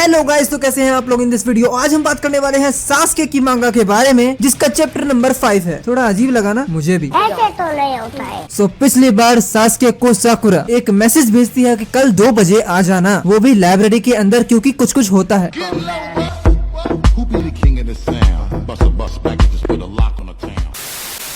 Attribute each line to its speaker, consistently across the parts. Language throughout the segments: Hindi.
Speaker 1: हेलो गाइस, तो कैसे हैं आप लोग इन दिस वीडियो। आज हम बात करने वाले हैं सास्के की मांगा के बारे में, जिसका चैप्टर नंबर 5 है। थोड़ा अजीब लगा ना मुझे भी,
Speaker 2: ऐसे तो नहीं होता है।
Speaker 1: सो पिछली बार सास्के को साकुरा एक मैसेज भेजती है कि कल 2 बजे आ जाना, वो भी लाइब्रेरी के अंदर, क्योंकि कुछ होता है।
Speaker 3: Who be the king of the sound? Bust a bus back and just put a lock on the town.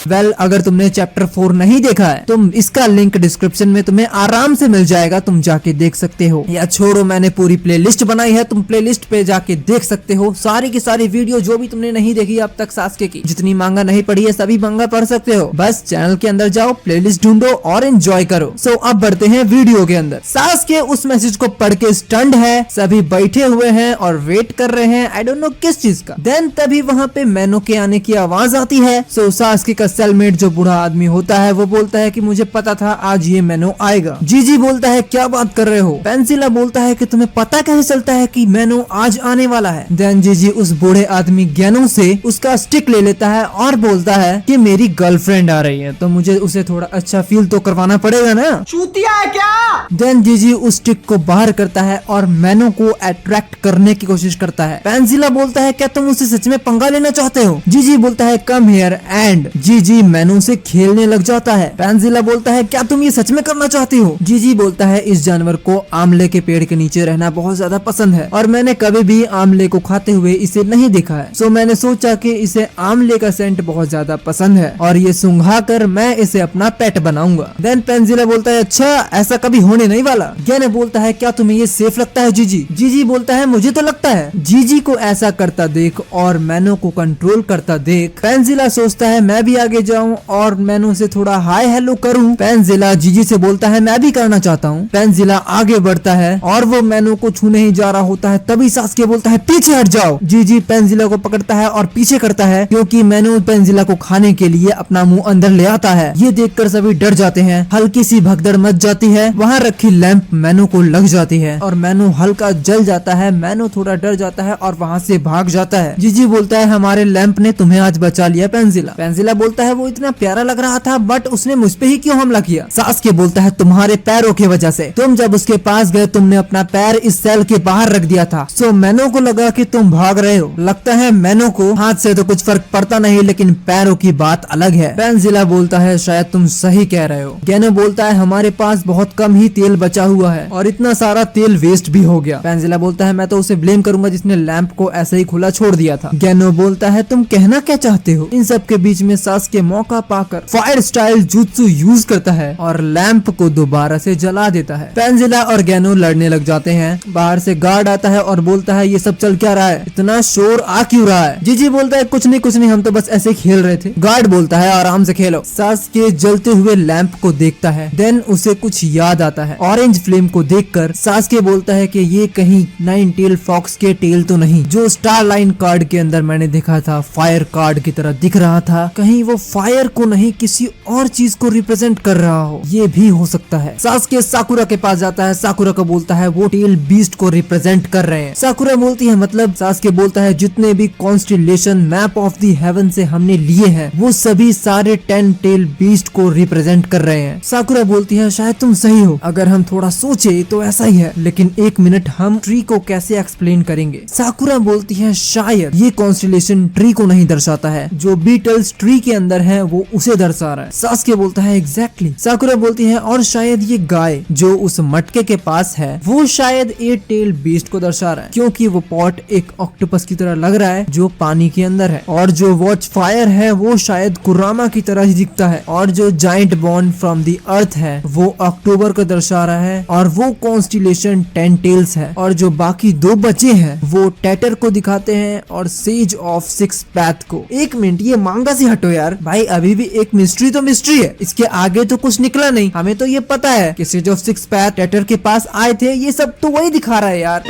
Speaker 1: Well, अगर तुमने चैप्टर 4 नहीं देखा है, तुम इसका लिंक डिस्क्रिप्शन में तुम्हें आराम से मिल जाएगा, तुम जाके देख सकते हो। या छोड़ो, मैंने पूरी प्लेलिस्ट बनाई है, तुम प्लेलिस्ट पे जाके देख सकते हो सारी की सारी वीडियो जो भी तुमने नहीं देखी अब तक सास्के की। जितनी मांगा नहीं पढ़ी है सभी मांगा पढ़ सकते हो। बस चैनल के अंदर जाओ, प्लेलिस्ट ढूंढो और एंजॉय करो। सो अब बढ़ते हैं वीडियो के अंदर। सास्के उस मैसेज को पढ़ के स्टंड है, सभी बैठे हुए हैं और वेट कर रहे हैं, आई डोंट नो किस चीज का। देन तभी वहाँ पे मैनो के आने की आवाज आती है। सो सास्के का सेलमेट जो बूढ़ा आदमी होता है वो बोलता है कि मुझे पता था आज ये मैनो आएगा। जीजी बोलता है क्या बात कर रहे हो। पेंसिला बोलता है कि तुम्हें पता कैसे चलता है कि मैनो आज आने वाला है। देन जीजी उस बूढ़े आदमी ज्ञानो से उसका स्टिक ले लेता है और बोलता है कि मेरी गर्लफ्रेंड आ रही है, तो मुझे उसे थोड़ा अच्छा फील तो करवाना पड़ेगा ना।
Speaker 4: चूतिया है क्या?
Speaker 1: देन जीजी उस स्टिक को बाहर करता है और मैनो को अट्रैक्ट करने की कोशिश करता है। पेंसिला बोलता है क्या तुम उसे सच में पंगा लेना चाहते हो। जीजी बोलता है कम हियर, एंड जीजी मैनो से खेलने लग जाता है। पेंसिला बोलता है क्या तुम ये सच में करना चाहती हो। जीजी बोलता है इस जानवर को आमले के पेड़ के नीचे रहना बहुत ज्यादा पसंद है और मैंने कभी भी आमले को खाते हुए इसे नहीं देखा है। सो मैंने सोचा कि इसे आमले का सेंट बहुत ज्यादा पसंद है और ये सुंघा कर मैं इसे अपना पेट बनाऊंगा। देन पेंसिला बोलता है अच्छा, ऐसा कभी होने नहीं वाला। ज्ञान बोलता है क्या तुम्हें ये सेफ लगता है जीजी। जीजी बोलता है मुझे तो लगता है। जीजी को ऐसा करता देख और मैनो को कंट्रोल करता देख पेंसिला सोचता है मैं भी आगे जाऊं और मैनो से थोड़ा हाय हेलो करूं। पेंसिला जीजी से बोलता है मैं भी करना चाहता हूं। पेंसिला आगे बढ़ता है और वो मैनो को छूने ही जा रहा होता है, तभी सास्के बोलता है पीछे हट जाओ। जीजी पेंसिला को पकड़ता है और पीछे करता है, क्योंकि मैनो पेंसिला को खाने के लिए अपना मुंह अंदर ले आता है। ये देखकर सभी डर जाते हैं, हल्की सी भगदड़ मच जाती है। वहाँ रखी लैंप मैनो को लग जाती है और मैनो हल्का जल जाता है। मैनो थोड़ा डर जाता है और वहाँ से भाग जाता है। जीजी बोलता है हमारे लैंप ने तुम्हें आज बचा लिया पेंसिला। पेंसिला बोलता है वो इतना प्यारा लग रहा था, बट उसने मुझ पे ही क्यों हमला किया। सास्के बोलता है तुम्हारे पैरों की वजह से, तुम जब उसके पास गए तुमने अपना पैर इस सेल के बाहर रख दिया था। सो मैनो को लगा कि तुम भाग रहे हो। लगता है मैनो को हाथ से तो कुछ फर्क पड़ता नहीं, लेकिन पैरों की बात अलग है। पेंसिला बोलता है शायद तुम सही कह रहे हो। गैनो बोलता है हमारे पास बहुत कम ही तेल बचा हुआ है और इतना सारा तेल वेस्ट भी हो गया। पेंसिला बोलता है मैं तो उसे ब्लेम करूंगा जिसने लैंप को ऐसे ही खुला छोड़ दिया था। गैनो बोलता है तुम कहना क्या चाहते हो। इन सब के बीच में सास्के मौका पाकर फायर स्टाइल जुत्सु यूज करता है और लैंप को दोबारा से जला देता है। पेंसिला और गैनो लड़ने लग जाते हैं। बाहर से गार्ड आता है और बोलता है ये सब चल क्या रहा है, इतना शोर आ क्यों रहा है। जीजी बोलता है कुछ नहीं हम तो बस ऐसे खेल रहे थे। गार्ड बोलता है आराम से खेलो। सास्के जलते हुए लैंप को देखता है। देन उसे कुछ याद आता है। ऑरेंज फ्लेम को देखकर सास्के बोलता है कि ये कहीं नाइन टेल फॉक्स के टेल तो नहीं, जो स्टार लाइन कार्ड के अंदर मैंने देखा था फायर कार्ड की तरह दिख रहा था। कहीं वो फायर को नहीं किसी और चीज को रिप्रेजेंट कर रहा हो, ये भी हो सकता है। सास्के साकुरा के पास जाता है। साकुरा को बोलता है वो टेल बीस्ट को रिप्रेजेंट कर रहे हैं। साकुरा बोलती है मतलब। सास्के बोलता है जितने भी constellation map of the haven से हमने लिए हैं वो सभी सारे 10 टेल बीस्ट को रिप्रेजेंट कर रहे हैं। साकुरा बोलती है शायद तुम सही हो, अगर हम थोड़ा सोचे तो ऐसा ही है, लेकिन एक मिनट हम ट्री को कैसे एक्सप्लेन करेंगे। साकुरा बोलती है शायद ये कॉन्स्टिलेशन ट्री को नहीं दर्शाता है, जो बीटल्स ट्री के अंदर है वो उसे दर्शा रहा है। सास्के बोलता है एग्जैक्टली। साकुरा बोलती है और शायद ये गाय जो उस मटके के पास है वो शायद 8 टेल बीस्ट को दर्शा रहा है, क्योंकि वो पॉट एक ऑक्टोपस की तरह लग रहा है जो पानी के अंदर है, और जो वॉच फायर है वो शायद कुरामा की तरह ही दिखता है, और जो giant born from the earth है वो अक्टूबर को दर्शा रहा है, और वो कॉन्स्टिलेशन 10 टेल्स है, और जो बाकी 2 बचे हैं वो टेटर को दिखाते हैं और सेज ऑफ 6 पैथ को। एक मिनट, ये मांगा से हटो यार भाई, अभी भी एक मिस्ट्री तो मिस्ट्री है, इसके आगे तो कुछ निकला नहीं। हमें तो ये पता है कि सेज ऑफ 6 पैथ टेटर के पास आए थे, ये सब तो वही दिखा रहा है यार।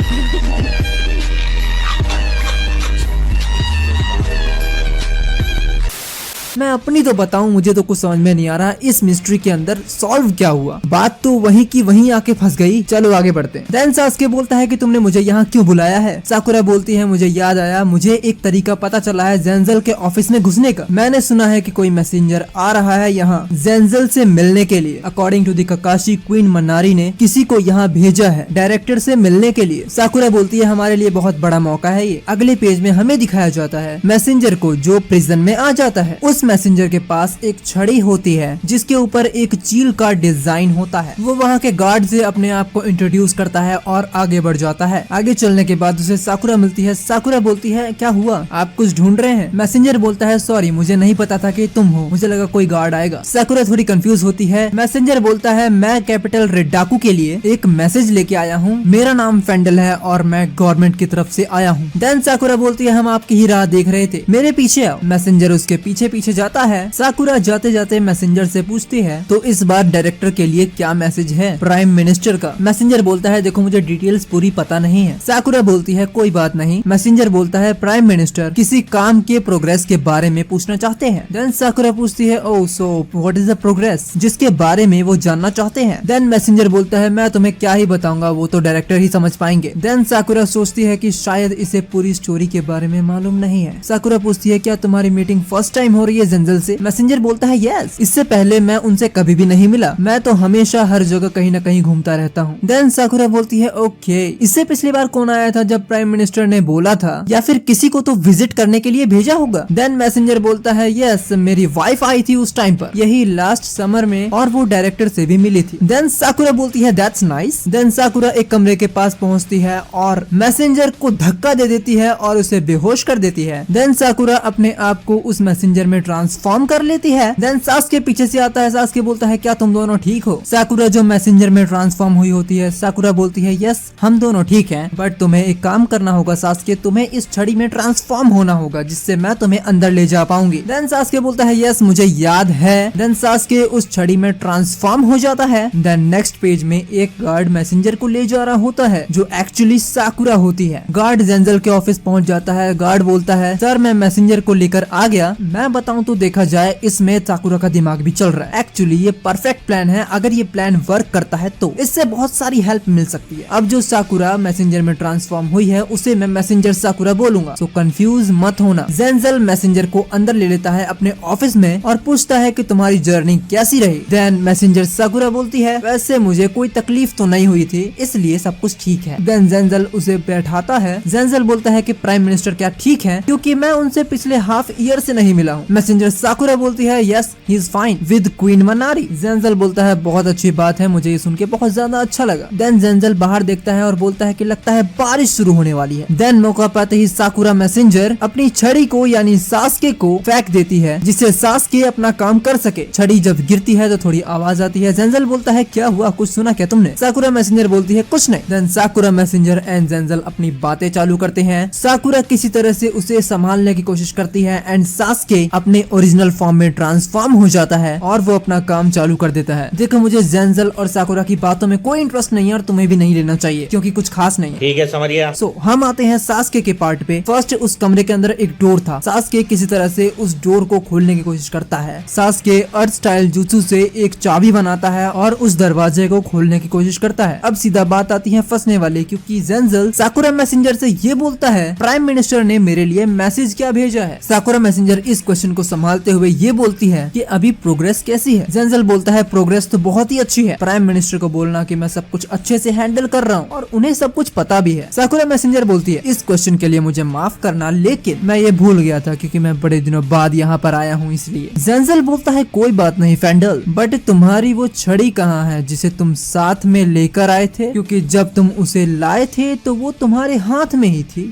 Speaker 1: मैं अपनी तो बताऊं, मुझे तो कुछ समझ में नहीं आ रहा इस मिस्ट्री के अंदर सॉल्व क्या हुआ। बात तो वही की वहीं आके फंस गई। चलो आगे बढ़ते हैं। देन सास्के बोलता है कि तुमने मुझे यहाँ क्यों बुलाया है। साकुरा बोलती है मुझे याद आया, मुझे एक तरीका पता चला है जेंजल के ऑफिस में घुसने का। मैंने सुना है कि कोई मैसेंजर आ रहा है यहाँ जेंजल से मिलने के लिए। According to the Kakashi, queen Manari ने किसी को यहाँ भेजा है डायरेक्टर से मिलने के लिए। साकुरा बोलती है हमारे लिए बहुत बड़ा मौका है ये। अगले पेज में हमें दिखाया जाता है मैसेंजर को जो प्रिजन में आ जाता है। उस मैसेंजर के पास एक छड़ी होती है जिसके ऊपर एक चील का डिजाइन होता है। वो वहाँ के गार्ड से अपने आप को इंट्रोड्यूस करता है और आगे बढ़ जाता है। आगे चलने के बाद उसे साकुरा मिलती है। साकुरा बोलती है क्या हुआ, आप कुछ ढूंढ रहे हैं। मैसेंजर बोलता है सॉरी, मुझे नहीं पता था कि तुम हो, मुझे लगा कोई गार्ड आएगा। साकुरा थोड़ी कंफ्यूज होती है। मैसेंजर बोलता है मैं कैपिटल रेडाकू के लिए एक मैसेज लेके आया हूँ, मेरा नाम फेंडल है और मैं गवर्नमेंट की तरफ से आया हूँ। देन साकुरा बोलती है हम आपकी ही राह देख रहे थे, मेरे पीछे आओ। मैसेंजर उसके पीछे पीछे जाता है। साकुरा जाते जाते मैसेंजर से पूछती है तो इस बार डायरेक्टर के लिए क्या मैसेज है प्राइम मिनिस्टर का। मैसेंजर बोलता है देखो मुझे डिटेल्स पूरी पता नहीं है। साकुरा बोलती है कोई बात नहीं। मैसेंजर बोलता है प्राइम मिनिस्टर किसी काम के प्रोग्रेस के बारे में पूछना चाहते हैं। देन साकुरा पूछती है oh so what is the progress, जिसके बारे में वो जानना चाहते हैं। देन मैसेंजर बोलता है मैं तुम्हें क्या ही बताऊंगा, वो तो डायरेक्टर ही समझ पाएंगे। देन साकुरा सोचती है कि शायद इसे पूरी स्टोरी के बारे में मालूम नहीं है। साकुरा पूछती है क्या तुम्हारी मीटिंग फर्स्ट टाइम हो रही है जेंजल से। मैसेंजर बोलता है यस, इससे पहले मैं उनसे कभी भी नहीं मिला, मैं तो हमेशा हर जगह कहीं न कहीं घूमता रहता हूँ। देन साकुरा बोलती है ओके, इससे पिछली बार कौन आया था जब प्राइम मिनिस्टर ने बोला था, या फिर किसी को तो विजिट करने के लिए भेजा होगा। देन मैसेंजर बोलता है यस, मेरी वाइफ आई थी उस टाइम पर, यही लास्ट समर में, और वो डायरेक्टर से भी मिली थी। देन साकुरा बोलती है दैट्स नाइस। देन साकुरा एक कमरे के पास पहुँचती है और मैसेंजर को धक्का दे देती है और उसे बेहोश कर देती है। देन साकुरा अपने आप को उस मैसेंजर में ट्रांसफॉर्म कर लेती है। देन सास्के पीछे से आता है। सास्के बोलता है क्या तुम दोनों ठीक हो। साकुरा जो मैसेंजर में ट्रांसफॉर्म हुई होती है, साकुरा बोलती है यस हम दोनों ठीक हैं, बट तुम्हें एक काम करना होगा सास्के, तुम्हें इस छड़ी में ट्रांसफॉर्म होना होगा जिससे मैं तुम्हें अंदर ले जा पाऊंगी। देन सास्के बोलता है यस मुझे याद है। देन सास्के उस छड़ी में ट्रांसफॉर्म हो जाता है। देन नेक्स्ट पेज में एक गार्ड मैसेंजर को ले जा रहा होता है जो एक्चुअली साकुरा होती है। गार्ड जेंजल के ऑफिस पहुंच जाता है। गार्ड बोलता है सर मैं मैसेंजर को लेकर आ गया, मैं बताऊं तो देखा जाए इसमें साकुरा का दिमाग भी चल रहा है। एक्चुअली ये परफेक्ट प्लान है, अगर ये प्लान वर्क करता है तो इससे बहुत सारी हेल्प मिल सकती है। अब जो साकुरा मैसेंजर में ट्रांसफॉर्म हुई है उसे मैं मैसेंजर साकुरा बोलूंगा, तो कंफ्यूज मत होना। जेंजल मैसेंजर को अंदर ले लेता है अपने ऑफिस में और पूछता है कि तुम्हारी जर्नी कैसी रही। देन मैसेंजर साकुरा बोलती है वैसे मुझे कोई तकलीफ तो नहीं हुई थी, इसलिए सब कुछ ठीक है। देन जेंजल उसे बैठाता है। जेंजल बोलता है कि प्राइम मिनिस्टर क्या ठीक है, क्योंकि मैं उनसे पिछले हाफ ईयर से नहीं मिला हूँ। मैसेंजर साकुरा बोलती है yes he is fine with queen Manari. जेंजल बोलता है बहुत अच्छी बात है, मुझे ये सुन के बहुत ज्यादा अच्छा लगा। देन जेंजल बाहर देखता है और बोलता है कि लगता है बारिश शुरू होने वाली है। देन मौका पाते ही साकुरा मैसेंजर अपनी छड़ी को यानी सास्के को फेंक देती है जिससे सास्के अपना काम कर सके। छड़ी जब गिरती है तो थोड़ी आवाज आती है। जेंजल बोलता है क्या हुआ, कुछ सुना क्या तुमने। साकुरा मैसेंजर बोलती है कुछ नहीं। देन साकुरा मैसेंजर एंड जेंजल अपनी बातें चालू करते हैं। साकुरा किसी तरह से उसे संभालने की कोशिश करती है एंड सास्के अपने ओरिजिनल फॉर्म में ट्रांसफॉर्म हो जाता है और वो अपना काम चालू कर देता है। देखो मुझे जेंजल और साकुरा की बातों में कोई इंटरेस्ट नहीं है और तुम्हें भी नहीं लेना चाहिए क्योंकि कुछ खास नहीं है।
Speaker 2: ठीक है समझ गया।
Speaker 1: सो हम आते हैं सास्के के पार्ट पे। फर्स्ट उस कमरे के अंदर एक डोर था। सास्के किसी तरह से उस डोर को खोलने की कोशिश करता है। सास्के अर्थ स्टाइल जुत्सु से एक चाबी बनाता है और उस दरवाजे को खोलने की कोशिश करता है। अब सीधा बात आती है फंसने वाली, क्योंकि जेंजल साकुरा मैसेंजर से ये बोलता है प्राइम मिनिस्टर ने मेरे लिए मैसेज क्या भेजा है। साकुरा मैसेंजर इस क्वेश्चन को संभालते हुए ये बोलती है कि अभी प्रोग्रेस कैसी है। जेंजल बोलता है प्रोग्रेस तो बहुत ही अच्छी है, प्राइम मिनिस्टर को बोलना कि मैं सब कुछ अच्छे से हैंडल कर रहा हूँ और उन्हें सब कुछ पता भी है। साकुरा मैसेंजर बोलती है इस क्वेश्चन के लिए मुझे माफ करना, लेकिन मैं ये भूल गया था क्योंकि मैं बड़े दिनों बाद यहाँ पर आया हूँ इसलिए। जेंजल बोलता है कोई बात नहीं फेंडल, बट तुम्हारी वो छड़ी कहाँ है जिसे तुम साथ में लेकर आए थे, क्योंकि जब तुम उसे लाए थे तो वो तुम्हारे हाथ में ही थी।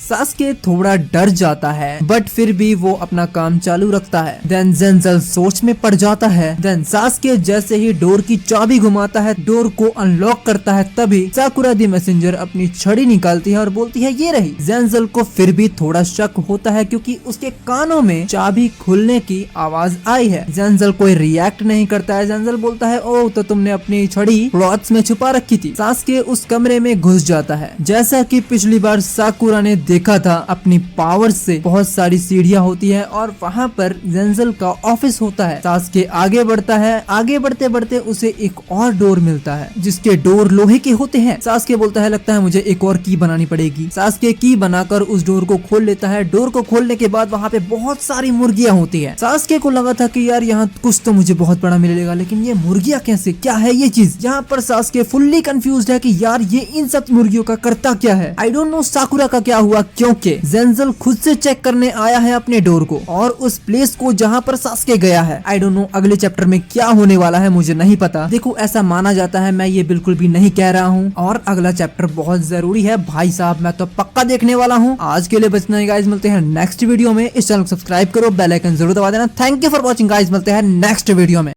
Speaker 1: सास्के थोड़ा डर जाता है बट फिर भी वो अपना काम चालू रखता है। देन जेंजल सोच में पड़ जाता है। देन सास्के जैसे ही डोर की चाबी घुमाता है, डोर को अनलॉक करता है, तभी साकुरा दी मैसेंजर अपनी छड़ी निकालती है और बोलती है ये रही। जेंजल को फिर भी थोड़ा शक होता है क्योंकि उसके कानों में चाबी खुलने की आवाज आई है। जेंजल कोई रिएक्ट नहीं करता है। जेंजल बोलता है ओह तो तुमने अपनी छड़ी क्लॉथ्स में छुपा रखी थी। सास्के उस कमरे में घुस जाता है। जैसा कि पिछली बार साकुरा ने देखा था अपनी पावर से बहुत सारी सीढ़ियां होती है और वहाँ पर जेंजल का ऑफिस होता है। सास्के आगे बढ़ता है, आगे बढ़ते बढ़ते उसे एक और डोर मिलता है जिसके डोर लोहे के होते हैं। सास्के बोलता है लगता है मुझे एक और की बनानी पड़ेगी। सास्के की बनाकर उस डोर को खोल लेता है। डोर को खोलने के बाद वहाँ पे बहुत सारी मुर्गियां होती है। सास्के को लगा था कि यार यहाँ कुछ तो मुझे बहुत बड़ा मिलेगा, लेकिन ये मुर्गियां कैसे, क्या है ये चीज। यहाँ पर सास्के फुल्ली कंफ्यूज्ड है कि यार ये इन सब मुर्गियों का करता क्या है। आई डोंट नो साकुरा का क्या हुआ, क्योंकि जेंजल खुद से चेक करने आया है अपने डोर को और उस प्लेस को जहाँ पर सास्के गया है। आई डोंट नो अगले चैप्टर में क्या होने वाला है, मुझे नहीं पता। देखो ऐसा माना जाता है, मैं ये बिल्कुल भी नहीं कह रहा हूँ, और अगला चैप्टर बहुत जरूरी है भाई साहब, मैं तो पक्का देखने वाला हूँ। आज के लिए बचना है गाइस, मिलते हैं नेक्स्ट वीडियो में। इस चैनल को सब्सक्राइब करो, बेल आइकन जरूर दबा देना। Thank you for watching guys, मिलते हैं नेक्स्ट वीडियो में।